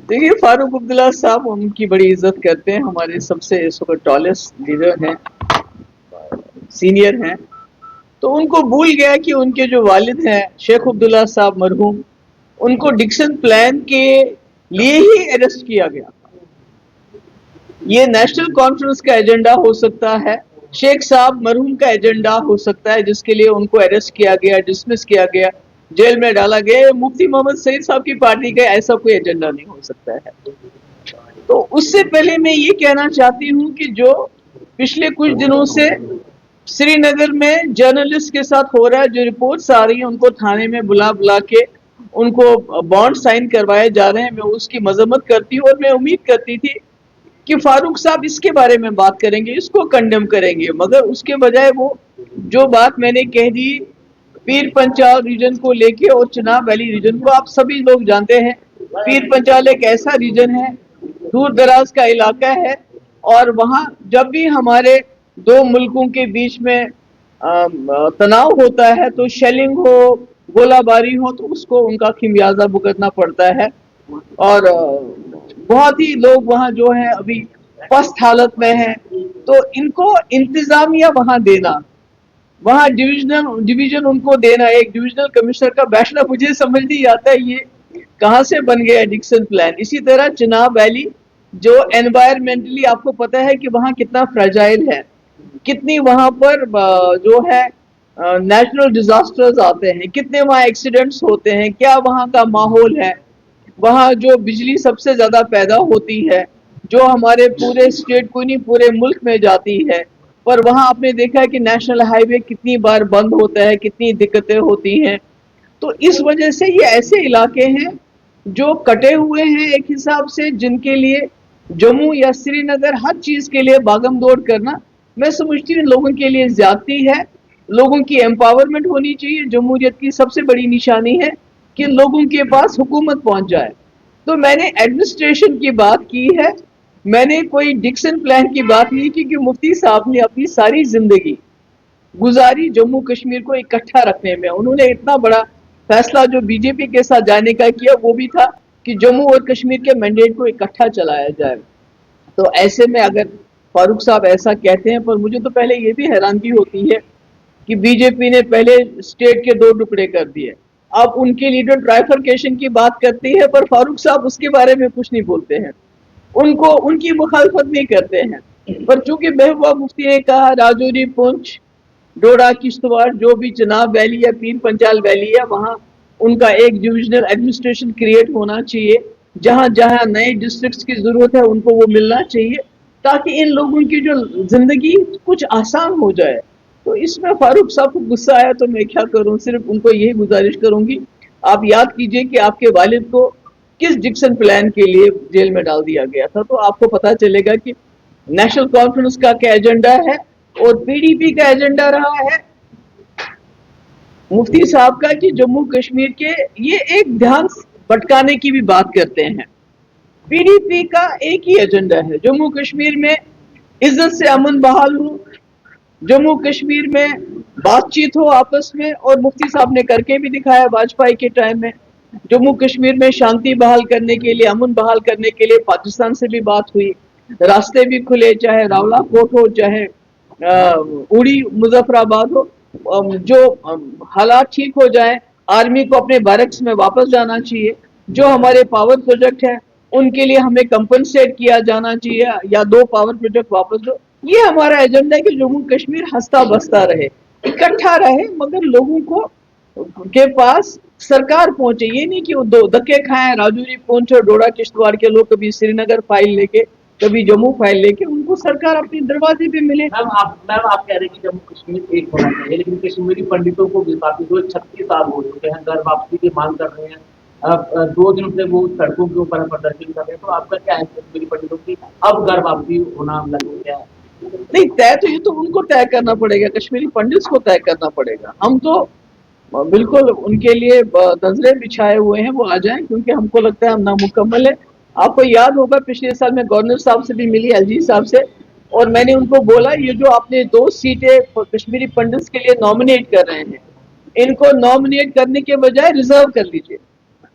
دیکھیے فاروق عبداللہ صاحب ان کی بڑی عزت کرتے ہیں، ہمارے سب سے اس وقت ٹالسٹ لیڈر ہیں، سینئر ہیں. تو ان کو بھول گیا کہ ان کے جو والد ہیں شیخ عبداللہ صاحب مرحوم، ان کو ڈکسن پلان کے لیے ہی اریسٹ کیا گیا. یہ نیشنل کانفرنس کا ایجنڈا ہو سکتا ہے، شیخ صاحب مرحوم کا ایجنڈا ہو سکتا ہے جس کے لیے ان کو اریسٹ کیا گیا، ڈسمس کیا گیا، جیل میں ڈالا گیا. مفتی محمد سعید صاحب کی پارٹی کا ایسا کوئی ایجنڈا نہیں ہو سکتا ہے. تو اس سے پہلے میں یہ کہنا چاہتی ہوں کہ جو پچھلے کچھ دنوں سے سری نگر میں جرنلسٹ کے ساتھ ہو رہا ہے، جو رپورٹس آ رہی ہیں ان کو تھانے میں بلا بلا کے ان کو بانڈ سائن کروائے جا رہے ہیں، میں اس کی مذمت کرتی ہوں. اور میں امید کرتی تھی کہ فاروق صاحب اس کے بارے میں بات کریں گے، اس کو کنڈم کریں گے، مگر اس کے بجائے وہ جو بات میں نے کہہ دی پیر پنچال ریجن کو لے کے اور چناب ویلی ریجن کو، آپ سبھی لوگ جانتے ہیں پیر پنچال ایک ایسا ریجن ہے، دور دراز کا علاقہ ہے، اور وہاں جب بھی ہمارے دو ملکوں کے بیچ میں تناؤ ہوتا ہے تو شیلنگ ہو، گولہ باری ہو، تو اس کو ان کا خمیازہ بھگتنا پڑتا ہے. اور بہت ہی لوگ وہاں جو ہیں ابھی پست حالت میں ہیں. تو ان کو انتظامیہ وہاں دینا، وہاں ڈویژن ان کو دینا، ایک ڈویژنل کمشنر کا بیٹھنا، مجھے سمجھ نہیں آتا ہے یہ کہاں سے بن گیا ڈکسن پلان. اسی طرح چناب ویلی جو انوائرمنٹلی آپ کو پتا ہے کہ وہاں کتنا فریجائل ہے، کتنی وہاں پر جو ہے نیچرل ڈیزاسٹرز آتے ہیں، کتنے وہاں ایکسیڈنٹس ہوتے ہیں، کیا وہاں کا ماحول ہے، وہاں جو بجلی سب سے زیادہ پیدا ہوتی ہے، جو ہمارے پورے اسٹیٹ کو نہیں پورے ملک میں جاتی ہے. پر وہاں آپ نے دیکھا ہے کہ نیشنل ہائی وے کتنی بار بند ہوتا ہے، کتنی دقتیں ہوتی ہیں. تو اس وجہ سے یہ ایسے علاقے ہیں جو کٹے ہوئے ہیں ایک حساب سے، جن کے لیے جموں یا سری نگر ہر چیز کے لیے باغم دوڑ کرنا میں سمجھتی ہوں لوگوں کے لیے زیادتی ہے. لوگوں کی امپاورمنٹ ہونی چاہیے. جمہوریت کی سب سے بڑی نشانی ہے کہ لوگوں کے پاس حکومت پہنچ جائے. تو میں نے ایڈمنسٹریشن کی بات کی ہے، میں نے کوئی ڈکسن پلان کی بات نہیں کی، کہ مفتی صاحب نے اپنی ساری زندگی گزاری جموں کشمیر کو اکٹھا رکھنے میں. انہوں نے اتنا بڑا فیصلہ جو بی جے پی کے ساتھ جانے کا کیا وہ بھی تھا کہ جموں اور کشمیر کے مینڈیٹ کو اکٹھا چلایا جائے. تو ایسے میں اگر فاروق صاحب ایسا کہتے ہیں، پر مجھے تو پہلے یہ بھی حیرانگی ہوتی ہے کہ بی جے پی نے پہلے اسٹیٹ کے 2 ٹکڑے کر دیے، اب ان کے لیڈر ٹرائیفرکیشن کی بات کرتی ہے، پر فاروق صاحب اس کے بارے میں کچھ نہیں بولتے ہیں، ان کی مخالفت نہیں کرتے ہیں. پر چونکہ محبوبہ مفتی نے کہا راجوری، پونچھ، ڈوڈا، کشتواڑ، جو بھی چناب ویلی یا پیر پنچال ویلی ہے، وہاں ان کا ایک ڈویژنل ایڈمنسٹریشن کریٹ ہونا چاہیے. جہاں جہاں نئے ڈسٹرکٹس کی ضرورت ہے ان کو وہ ملنا چاہیے، تاکہ ان لوگوں کی جو زندگی کچھ آسان ہو جائے. تو اس میں فاروق صاحب کو غصہ آیا تو میں کیا کروں، صرف ان کو یہی گزارش کروں گی آپ یاد کیجئے کہ آپ کے والد کو کس ڈکسن پلان کے لیے جیل میں ڈال دیا گیا تھا، تو آپ کو پتا چلے گا کہ نیشنل کانفرنس کا کیا ایجنڈا ہے اور پی ڈی پی کا ایجنڈا رہا ہے مفتی صاحب کا کہ جموں کشمیر کے یہ ایک دھیان بھٹکانے کی بھی بات کرتے ہیں. پی ڈی پی کا ایک ہی ایجنڈا ہے، جموں کشمیر میں عزت سے امن بحال ہو، جموں کشمیر میں بات چیت ہو آپس میں، اور مفتی صاحب نے کر کے بھی دکھایا واجپئی کے ٹائم میں. جموں کشمیر میں شانتی بحال کرنے کے لیے، امن بحال کرنے کے لیے پاکستان سے بھی بات ہوئی، راستے بھی کھلے، چاہے راولا کوٹ ہو، چاہے اڑی مظفر آباد ہو. جو حالات ٹھیک ہو جائیں، آرمی کو اپنے بیرکس میں واپس جانا چاہیے، جو ہمارے پاور پروجیکٹ ہیں ان کے لیے ہمیں کمپنسیٹ کیا جانا چاہیے، یا 2 پاور پروجیکٹ واپس دو. یہ ہمارا ایجنڈا ہے کہ جموں کشمیر ہنستا بستا رہے، اکٹھا رہے، مگر لوگوں کو کے پاس سرکار پہنچے. یہ نہیں کہ وہ 2 دھکے کھائیں، راجوری، پونچھ اور ڈوڈا کشتواڑ کے لوگ کبھی سری نگر فائل لے کے، کبھی جموں فائل لے کے، ان کو سرکار اپنی دروازے پہ ملے. میم آپ کہہ رہے ہیں کہ جموں کشمیر ایک ہونا چاہیے، لیکن کشمیری پنڈتوں کو بھی کافی 36 سال ہو چکے ہیں، گھر واپسی کی مانگ کر رہے ہیں. 2 دن سے وہ سڑکوں کے اوپر پردرشن کر رہے ہیں. تو آپ کا کیا ہے کشمیری پنڈتوں کی اب گھر واپسی ہونا لگ گیا ہے؟ نہیں، طے تو یہ تو ان کو طے کرنا پڑے گا، کشمیری پنڈتس کو طے کرنا پڑے گا. ہم تو بالکل ان کے لیے نظریں بچھائے ہوئے ہیں، وہ آ جائیں، کیونکہ ہم کو لگتا ہے ہم نامکمل ہیں. آپ کو یاد ہوگا پچھلے سال میں گورنر صاحب سے بھی ملی، ایل جی صاحب سے، اور میں نے ان کو بولا یہ جو آپ نے 2 سیٹیں کشمیری پنڈتس کے لیے نامنیٹ کر رہے ہیں، ان کو نامنیٹ کرنے کے بجائے ریزرو کر لیجئے.